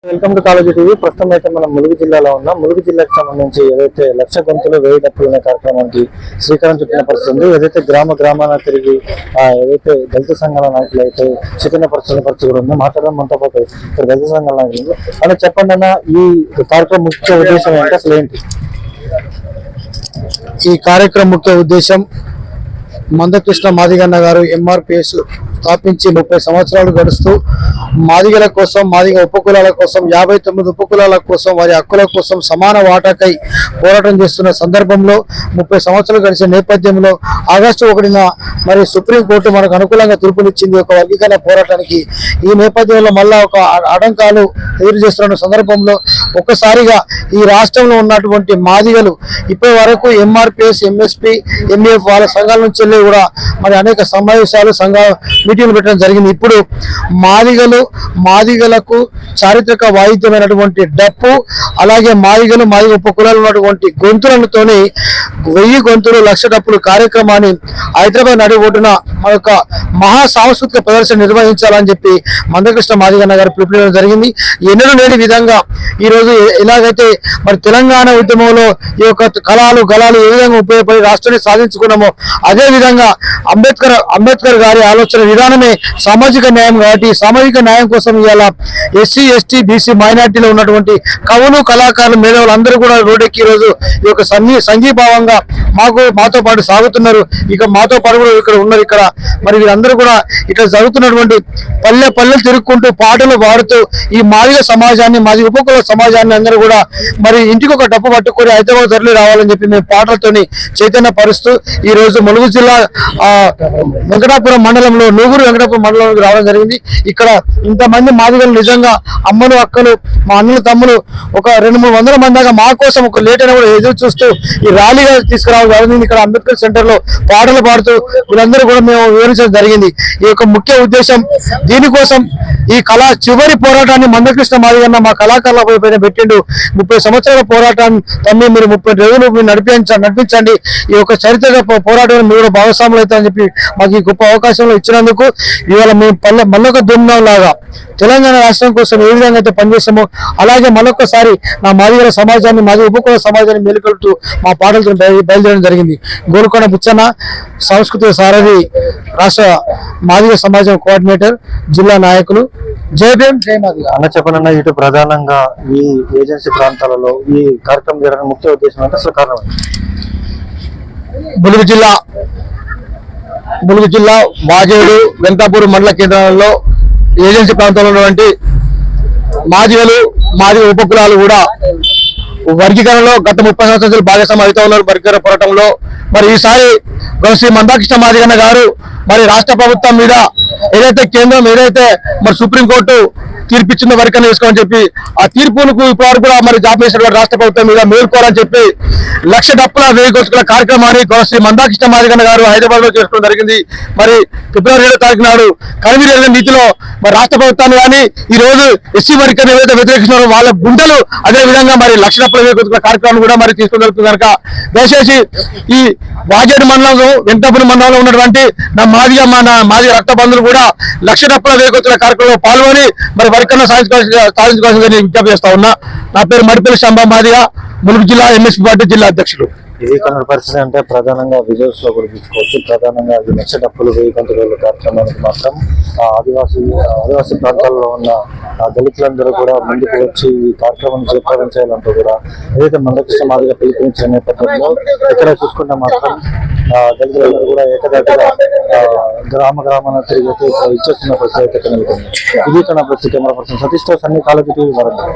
Welcome to college TV. ప్రస్తుతం అయితే మనం ములుగు జిల్లాలో ఉన్నాం. ములుగు జిల్లాకు సంబంధించి ఏదైతే లక్ష గొంతులు వేయి డప్పులు అనే కార్యక్రమానికి శ్రీకారం చుట్టిన పరిస్థితుంది. ఏదైతే గ్రామాన తిరిగి ఏదైతే దళిత సంఘాల నాయకులు అయితే చైతన్య పరిస్థితి కూడా ఉందో మాట్లాడడం మనతో పాటు ఇక్కడ దళిత సంఘాల నాయకులు అలా చెప్పండి అన్న, ఈ కార్యక్రమం ముఖ్య ఉద్దేశం ఏంటి, అసలు ఏంటి? ఈ కార్యక్రమం ముఖ్య ఉద్దేశం మందకృష్ణ మాదిగన్న గారు ఎంఆర్పిఎస్ స్థాపించి 30 సంవత్సరాలు గడుస్తూ మాదిగల కోసం, మాదిగ ఉపకులాల కోసం, 59 ఉపకులాల కోసం, వారి హక్కుల కోసం సమాన వాటాకై పోరాటం చేస్తున్న సందర్భంలో 30 సంవత్సరాలు గడిచిన నేపథ్యంలో ఆగస్టు 1న మరి సుప్రీంకోర్టు మనకు అనుకూలంగా తీర్పునిచ్చింది ఒక వర్గీకరణ పోరాటానికి. ఈ నేపథ్యంలో మళ్ళా ఒక ఆటంకాలు ఎదురు చేస్తున్న సందర్భంలో ఒక్కసారిగా ఈ రాష్ట్రంలో ఉన్నటువంటి మాదిగలు ఇప్పటి వరకు ఎంఆర్పిఎస్, ఎంఎస్పి, ఎంఏఎఫ్ వాళ్ళ సంఘాల నుంచి కూడా మరి అనేక సమావేశాలు, మీటింగ్లు పెట్టడం జరిగింది. ఇప్పుడు మాదిగలకు చారిత్రక వాయిద్యమైనటువంటి డప్పు, అలాగే మాదిగ ఉపకులాలు ఉన్నటువంటి గొంతులతోని 1000 గొంతులు 1,00,000 డప్పులు కార్యక్రమాన్ని హైదరాబాద్ నడిబొడ్డున మనొక మహా సాంస్కృతిక ప్రదర్శన నిర్వహించాలని చెప్పి మందకృష్ణ మాదిగన్న గారు పిలుపునివ్వడం జరిగింది. ఎన్నడూ లేని విధంగా ఈ రోజు ఎలాగైతే మరి తెలంగాణ ఉద్యమంలో ఈ యొక్క కళలు గలాలు ఏ విధంగా ఉపయోగపడి రాష్ట్రాన్ని సాధించుకున్నామో అదే విధంగా అంబేద్కర్ గారి ఆలోచన విధానమే సామాజిక న్యాయం. కాబట్టి సామాజిక న్యాయం కోసం ఇవాళ ఎస్సీ, ఎస్టీ, బీసీ, మైనార్టీలో ఉన్నటువంటి కవులు, కళాకారులు, మేధావులు అందరూ కూడా రోడ్డెక్కి ఈ రోజు ఈ యొక్క సంఘీభావంగా మాతో పాటు సాగుతున్నారు. ఇక మాతో పాటు కూడా ఇక్కడ ఉన్నారు. ఇక్కడ మరి వీరందరూ కూడా ఇక్కడ జరుగుతున్నటువంటి పల్లె తిరుక్కుంటూ పాటలు పాడుతూ ఈ మాదిగ సమాజాన్ని, మాది ఉపకుల సమాజాన్ని అందరూ కూడా మరి ఇంటికి ఒక డప్పు పట్టుకొని హైదరాబాద్ తరలి రావాలని చెప్పి మేము పాటలతోని చైతన్య పరుస్తూ ఈ రోజు ములుగు జిల్లా వెంకటాపురం మండలంలో, నూగురు వెంకటాపురం మండలంలోకి రావడం జరిగింది. ఇక్కడ ఇంతమంది మాదిగలు నిజంగా అమ్మలు, అక్కలు, మా అన్నలు, తమ్ములు ఒక 200-300 మంది దాకా మా కోసం ఒక లేట్ అయినా కూడా ఎదురు చూస్తూ ఈ ర్యాలీగా తీసుకురావడం జరిగింది. ఇక్కడ అంబేద్కర్ సెంటర్ లో పాటలు పాడుతూ వీళ్ళందరూ కూడా మేము వివరించడం జరిగింది. ఈ యొక్క ముఖ్య ఉద్దేశం, దీనికోసం ఈ చివరి పోరాటాన్ని మందకృష్ణ మాదిగన్న మా కళాకారుల పైన పెట్టిండు. 30 సంవత్సరాల పోరాటాన్ని తమ్మి మీరు 30 రోజులు మీరు నడిపించండి. ఈ యొక్క చరిత్ర పోరాటం మీరు భాగస్వాములు అవుతారని చెప్పి మాకు ఈ గొప్ప అవకాశంలో ఇచ్చినందుకు ఇవాళ మేము మళ్ళొక దుమ్నం లాగా తెలంగాణ రాష్ట్రం కోసం ఏ విధంగా అయితే పనిచేస్తామో అలాగే మరొకసారి నా మాదిగల సమాజాన్ని, మాది ఉపకుల సమాజాన్ని మేలుకొల్తూ మా పాటలతో బయలుదేరడం జరిగింది. గోల్కొండ బుచ్చన్న, సాంస్కృతిక సారథి, రాష్ట్ర మాదిగ సమాజం కోఆర్డినేటర్, జిల్లా నాయకులు. జై భీమ్, జై మాదిగ. అన్న చెప్పండి, ఇటు ప్రధానంగా ఈ ఏజెన్సీ ప్రాంతాలలో ఈ కార్యక్రమం జరగడానికి ముఖ్య ఉద్దేశం అంటే అసలు కారణం ములుగు జిల్లా వాజేడు, వెంకటాపూర్ మండల కేంద్రాలలో ఏజెన్సీ ప్రాంతంలో ఉన్నటువంటి మాదిగ ఉపకులాలు కూడా వర్గీకరణలో గత 30 సంవత్సరాలు భాగస్వామ్యం అవుతా ఉన్నారు వర్గీకరణ పోరాటంలో. మరి ఈసారి శ్రీ మందకృష్ణ మాదిగన్న గారు మరి రాష్ట్ర ప్రభుత్వం మీద ఏదైతే మరి సుప్రీంకోర్టు తీర్పిచ్చిందో వర్గీకరణ చేసుకోవాలని చెప్పి ఆ తీర్పులకు ఇప్పటివరకు కూడా మరి జాపేసినటువంటి రాష్ట్ర ప్రభుత్వం మీద మేల్కోవాలని చెప్పి 1,00,000 డప్పుల 1000 గొంతుల కార్యక్రమాన్ని శ్రీ మందకృష్ణ మాదిగన్న గారు హైదరాబాద్ లో చేసుకోవడం జరిగింది. మరి ఫిబ్రవరి 7వ తారీఖు నాడు కనివిరేసిన నీతిలో మరి రాష్ట్ర ప్రభుత్వాన్ని కానీ ఈ రోజు ఎస్సీ వర్గీకరణ ఏదైతే వ్యతిరేకిస్తున్నారో వాళ్ళ గుండెలు అదే విధంగా మరి 1,00,000 డప్పుల 1000 గొంతుల కార్యక్రమం కూడా మరి తీసుకుని జరుగుతుంది కనుక దయచేసి ఈ వాజేడు మండలంలో, వెంకటాపురం మండలంలో ఉన్నటువంటి నా మాదిగ రక్త బంధువులు కూడా 1,00,000 డప్పుల 1000 గొంతుల కార్యక్రమంలో పాల్గొని మరి వర్గీకరణ సాధించుకోవాల్సిందని విజ్ఞప్తి చేస్తా ఉన్నా. నా పేరు మడిపల్లి శంభా మాదిగ, ములుగు జిల్లా ఎంఎస్పీ పార్టీ జిల్లా అధ్యక్షుడు. ఇది కొన్ని పరిస్థితి అంటే ప్రధానంగా విజువల్స్ లో కూడా తీసుకోవచ్చు. ప్రధానంగా 1,00,000 డప్పులు 1000 గొంతుల కార్యక్రమానికి మాత్రం ఆదివాసీ ప్రాంతాల్లో ఉన్న దళితులందరూ కూడా ముందుకు వచ్చి ఈ కార్యక్రమాన్ని జయప్రదం చేయాలంటూ కూడా ఏదైతే మందకృష్ణ మాదిగ పిలుపునిచ్చిన నేపథ్యంలో ఇక్కడ చూసుకుంటే మాత్రం దళితులందరూ కూడా ఏకదాటిగా గ్రామాన తిరిగి ఇచ్చేస్తున్న పరిస్థితి అయితే కనుక ఇది కన్నా పరిస్థితి. కెమెరా పర్సన్ సతీష్ తో సన్నీ, కాలేజీ టీవీ వరంగల్.